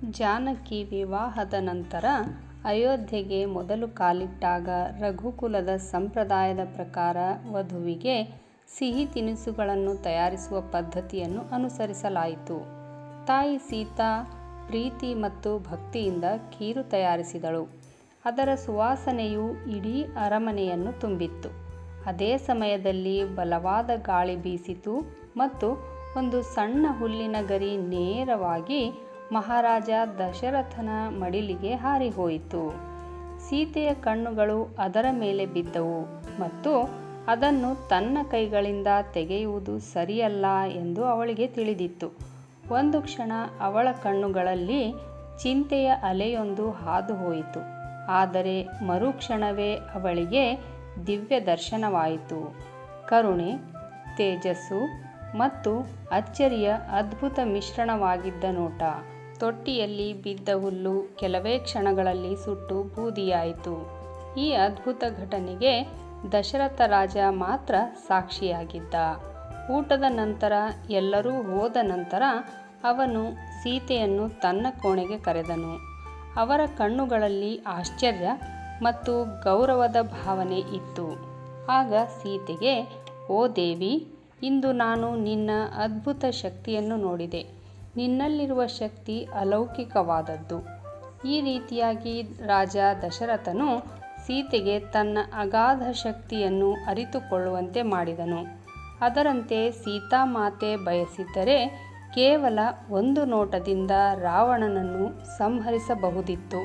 ಜಾನಕಿ ವಿವಾಹದ ನಂತರ ಅಯೋಧ್ಯೆಗೆ ಮೊದಲು ಕಾಲಿಟ್ಟಾಗ ರಘುಕುಲದ ಸಂಪ್ರದಾಯದ ಪ್ರಕಾರ ವಧುವಿಗೆ ಸಿಹಿ ತಿನಿಸುಗಳನ್ನು ತಯಾರಿಸುವ ಪದ್ಧತಿಯನ್ನು ಅನುಸರಿಸಲಾಯಿತು. ತಾಯಿ ಸೀತಾ ಪ್ರೀತಿ ಮತ್ತು ಭಕ್ತಿಯಿಂದ ಖೀರು ತಯಾರಿಸಿದಳು. ಅದರ ಸುವಾಸನೆಯು ಇಡೀ ಅರಮನೆಯನ್ನು ತುಂಬಿತ್ತು. ಅದೇ ಸಮಯದಲ್ಲಿ ಬಲವಾದ ಗಾಳಿ ಬೀಸಿತು ಮತ್ತು ಒಂದು ಸಣ್ಣ ಹುಲ್ಲಿನ ಗರಿ ನೇರವಾಗಿ ಮಹಾರಾಜ ದಶರಥನ ಮಡಿಲಿಗೆ ಹಾರಿಹೋಯಿತು. ಸೀತೆಯ ಕಣ್ಣುಗಳು ಅದರ ಮೇಲೆ ಬಿದ್ದವು ಮತ್ತು ಅದನ್ನು ತನ್ನ ಕೈಗಳಿಂದ ತೆಗೆಯುವುದು ಸರಿಯಲ್ಲ ಎಂದು ಅವಳಿಗೆ ತಿಳಿದಿತ್ತು. ಒಂದು ಕ್ಷಣ ಅವಳ ಕಣ್ಣುಗಳಲ್ಲಿ ಚಿಂತೆಯ ಅಲೆಯೊಂದು ಹಾದು ಹೋಯಿತು. ಆದರೆ ಮರುಕ್ಷಣವೇ ಅವಳಿಗೆ ದಿವ್ಯ ದರ್ಶನವಾಯಿತು. ಕರುಣೆ, ತೇಜಸ್ಸು ಮತ್ತು ಅಚ್ಚರಿಯ ಅದ್ಭುತ ಮಿಶ್ರಣವಾಗಿದ್ದ ನೋಟ. ತೊಟ್ಟಿಯಲ್ಲಿ ಬಿದ್ದ ಹುಲ್ಲು ಕೆಲವೇ ಕ್ಷಣಗಳಲ್ಲಿ ಸುಟ್ಟು ಬೂದಿಯಾಯಿತು. ಈ ಅದ್ಭುತ ಘಟನೆಗೆ ದಶರಥ ರಾಜ ಮಾತ್ರ ಸಾಕ್ಷಿಯಾಗಿದ್ದ. ಊಟದ ನಂತರ ಎಲ್ಲರೂ ಹೋದ ನಂತರ ಅವನು ಸೀತೆಯನ್ನು ತನ್ನ ಕೋಣೆಗೆ ಕರೆದನು. ಅವರ ಕಣ್ಣುಗಳಲ್ಲಿ ಆಶ್ಚರ್ಯ ಮತ್ತು ಗೌರವದ ಭಾವನೆ ಇತ್ತು. ಆಗ ಸೀತೆಗೆ, "ಓ ದೇವಿ, ಇಂದು ನಾನು ನಿನ್ನ ಅದ್ಭುತ ಶಕ್ತಿಯನ್ನು ನೋಡಿದೆ. ನಿನ್ನಲ್ಲಿರುವ ಶಕ್ತಿ ಅಲೌಕಿಕವಾದದ್ದು." ಈ ರೀತಿಯಾಗಿ ರಾಜ ದಶರಥನು ಸೀತೆಗೆ ತನ್ನ ಅಗಾಧ ಶಕ್ತಿಯನ್ನು ಅರಿತುಕೊಳ್ಳುವಂತೆ ಮಾಡಿದನು. ಅದರಂತೆ ಸೀತಾಮಾತೆ ಬಯಸಿದ್ದರೆ ಕೇವಲ ಒಂದು ನೋಟದಿಂದ ರಾವಣನನ್ನು ಸಂಹರಿಸಬಹುದಿತ್ತು.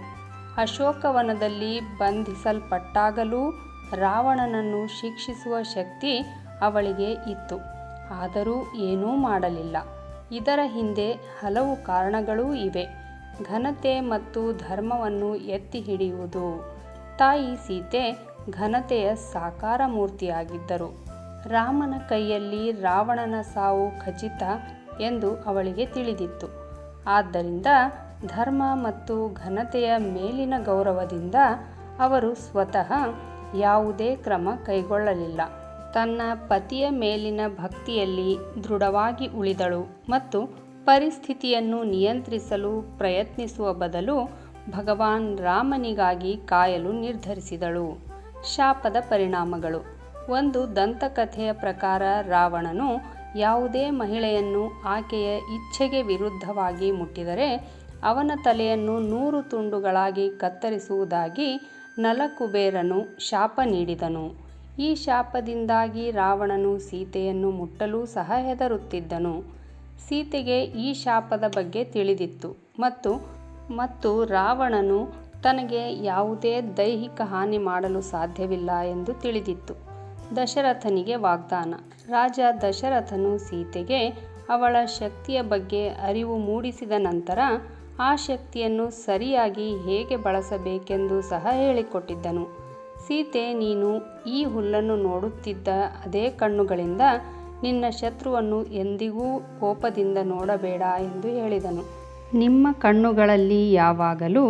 ಅಶೋಕವನದಲ್ಲಿ ಬಂಧಿಸಲ್ಪಟ್ಟಾಗಲೂ ರಾವಣನನ್ನು ಶಿಕ್ಷಿಸುವ ಶಕ್ತಿ ಅವಳಿಗೆ ಇತ್ತು. ಆದರೂ ಏನೂ ಮಾಡಲಿಲ್ಲ. ಇದರ ಹಿಂದೆ ಹಲವು ಕಾರಣಗಳೂ ಇವೆ. ಘನತೆ ಮತ್ತು ಧರ್ಮವನ್ನು ಎತ್ತಿ ಹಿಡಿಯುವುದು. ತಾಯಿ ಸೀತೆ ಘನತೆಯ ಸಾಕಾರ ಮೂರ್ತಿಯಾಗಿದ್ದರು. ರಾಮನ ಕೈಯಲ್ಲಿ ರಾವಣನ ಸಾವು ಖಚಿತ ಎಂದು ಅವಳಿಗೆ ತಿಳಿದಿತ್ತು. ಆದ್ದರಿಂದ ಧರ್ಮ ಮತ್ತು ಘನತೆಯ ಮೇಲಿನ ಗೌರವದಿಂದ ಅವರು ಸ್ವತಃ ಯಾವುದೇ ಕ್ರಮ ಕೈಗೊಳ್ಳಲಿಲ್ಲ. ತನ್ನ ಪತಿಯ ಮೇಲಿನ ಭಕ್ತಿಯಲ್ಲಿ ದೃಢವಾಗಿ ಉಳಿದಳು ಮತ್ತು ಪರಿಸ್ಥಿತಿಯನ್ನು ನಿಯಂತ್ರಿಸಲು ಪ್ರಯತ್ನಿಸುವ ಬದಲು ಭಗವಾನ್ ರಾಮನಿಗಾಗಿ ಕಾಯಲು ನಿರ್ಧರಿಸಿದಳು. ಶಾಪದ ಪರಿಣಾಮಗಳು. ಒಂದು ದಂತಕಥೆಯ ಪ್ರಕಾರ ರಾವಣನು ಯಾವುದೇ ಮಹಿಳೆಯನ್ನು ಆಕೆಯ ಇಚ್ಛೆಗೆ ವಿರುದ್ಧವಾಗಿ ಮುಟ್ಟಿದರೆ ಅವನ ತಲೆಯನ್ನು 100 ತುಂಡುಗಳಾಗಿ ಕತ್ತರಿಸುವುದಾಗಿ ನಲಕುಬೇರನು ಶಾಪ ನೀಡಿದನು. ಈ ಶಾಪದಿಂದಾಗಿ ರಾವಣನು ಸೀತೆಯನ್ನು ಮುಟ್ಟಲು ಸಹ ಹೆದರುತ್ತಿದ್ದನು. ಸೀತೆಗೆ ಈ ಶಾಪದ ಬಗ್ಗೆ ತಿಳಿದಿತ್ತು ಮತ್ತು ರಾವಣನು ತನಗೆ ಯಾವುದೇ ದೈಹಿಕ ಹಾನಿ ಮಾಡಲು ಸಾಧ್ಯವಿಲ್ಲ ಎಂದು ತಿಳಿದಿತ್ತು. ದಶರಥನಿಗೆ ವಾಗ್ದಾನ. ರಾಜ ದಶರಥನು ಸೀತೆಗೆ ಅವಳ ಶಕ್ತಿಯ ಬಗ್ಗೆ ಅರಿವು ಮೂಡಿಸಿದ ನಂತರ ಆ ಶಕ್ತಿಯನ್ನು ಸರಿಯಾಗಿ ಹೇಗೆ ಬಳಸಬೇಕೆಂದು ಸಹ ಹೇಳಿಕೊಟ್ಟಿದ್ದನು. ಸೀತೆ, ನೀನು ಈ ಹುಲ್ಲನ್ನು ನೋಡುತ್ತಿದ್ದ ಅದೇ ಕಣ್ಣುಗಳಿಂದ ನಿನ್ನ ಶತ್ರುವನ್ನು ಎಂದಿಗೂ ಕೋಪದಿಂದ ನೋಡಬೇಡ ಎಂದು ಹೇಳಿದನು. ನಿಮ್ಮ ಕಣ್ಣುಗಳಲ್ಲಿ ಯಾವಾಗಲೂ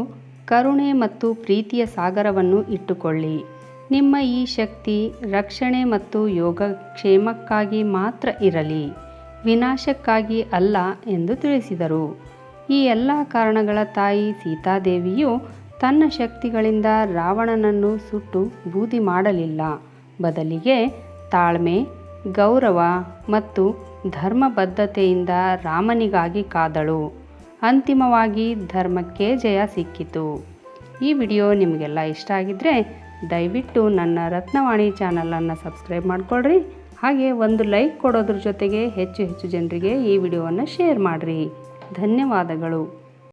ಕರುಣೆ ಮತ್ತು ಪ್ರೀತಿಯ ಸಾಗರವನ್ನು ಇಟ್ಟುಕೊಳ್ಳಿ. ನಿಮ್ಮ ಈ ಶಕ್ತಿ ರಕ್ಷಣೆ ಮತ್ತು ಯೋಗಕ್ಷೇಮಕ್ಕಾಗಿ ಮಾತ್ರ ಇರಲಿ, ವಿನಾಶಕ್ಕಾಗಿ ಅಲ್ಲ ಎಂದು ತಿಳಿಸಿದರು. ಈ ಎಲ್ಲ ಕಾರಣಗಳ ತಾಯಿ ಸೀತಾದೇವಿಯು ತನ್ನ ಶಕ್ತಿಗಳಿಂದ ರಾವಣನನ್ನು ಸುಟ್ಟು ಬೂದಿ ಮಾಡಲಿಲ್ಲ. ಬದಲಿಗೆ ತಾಳ್ಮೆ, ಗೌರವ ಮತ್ತು ಧರ್ಮಬದ್ಧತೆಯಿಂದ ರಾಮನಿಗಾಗಿ ಕಾದಳು. ಅಂತಿಮವಾಗಿ ಧರ್ಮಕ್ಕೆ ಜಯ ಸಿಕ್ಕಿತು. ಈ ವಿಡಿಯೋ ನಿಮಗೆಲ್ಲ ಇಷ್ಟ ಆಗಿದ್ದರೆ ದಯವಿಟ್ಟು ನನ್ನ ರತ್ನವಾಣಿ ಚಾನಲನ್ನು ಸಬ್ಸ್ಕ್ರೈಬ್ ಮಾಡಿಕೊಳ್ಳ್ರಿ. ಹಾಗೆ ಒಂದು ಲೈಕ್ ಕೊಡೋದ್ರ ಜೊತೆಗೆ ಹೆಚ್ಚು ಜನರಿಗೆ ಈ ವಿಡಿಯೋವನ್ನು ಶೇರ್ ಮಾಡಿರಿ. ಧನ್ಯವಾದಗಳು.